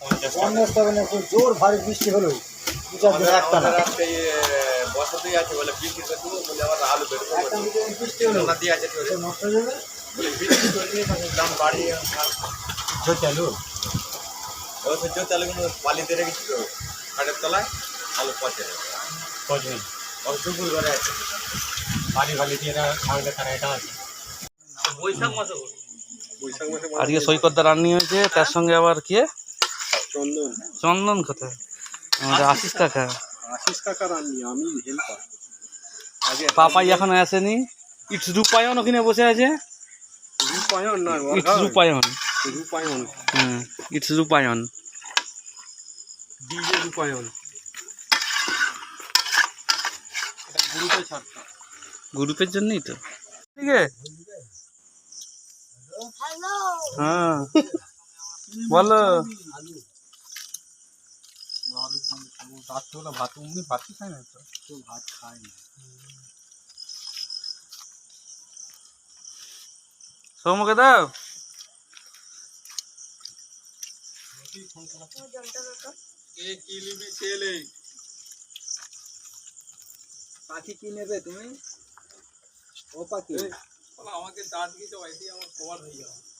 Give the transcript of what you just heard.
জোর ভারী বৃষ্টি হলো বসাতেই আছে বলে বৃষ্টি বলে আবার আলু বেরোবো বৃষ্টি হলো দিয়ে আছে নষ্ট হয়ে যাবে বৃষ্টি করলে দাম বাড়িয়ে চালু চালুগুলো পালিতে রেখেছিল খাটের তলায় আলু পচে দুপুর ঘরে আছে পানি ফালি দিয়ে খাওয়ালে তারা এটা আছে বৈশাখ মাসে আজকে সৈকতদা রান্নি হয়েছে, তার সঙ্গে আবার কে চন্দন চন্দন কোথায়? আমাদের আশিস কাকা। রান্নি আমি হেল্পার পাপাই এখন আসেনি। ইটস রূপায়ণ ওখানে বসে আছে। রূপায়ণ না ইটস রূপায়ণ। রূপায়ণ ইটস রূপায়ণ। ডিজে রূপায়ণ গ্রুপে ছাড়তা গ্রুপের জন্যই তো। ঠিক আছে, হ্যাঁ বলো। রাত্রবেলা ভাত উনি ভাতই খায় না তো ভাত খায় না। সৌমকে দাও। পাখি কি নেবে তুমি? ও পাখি আমাকে দাঁত দিতে আমার কভার হয়ে যাবে।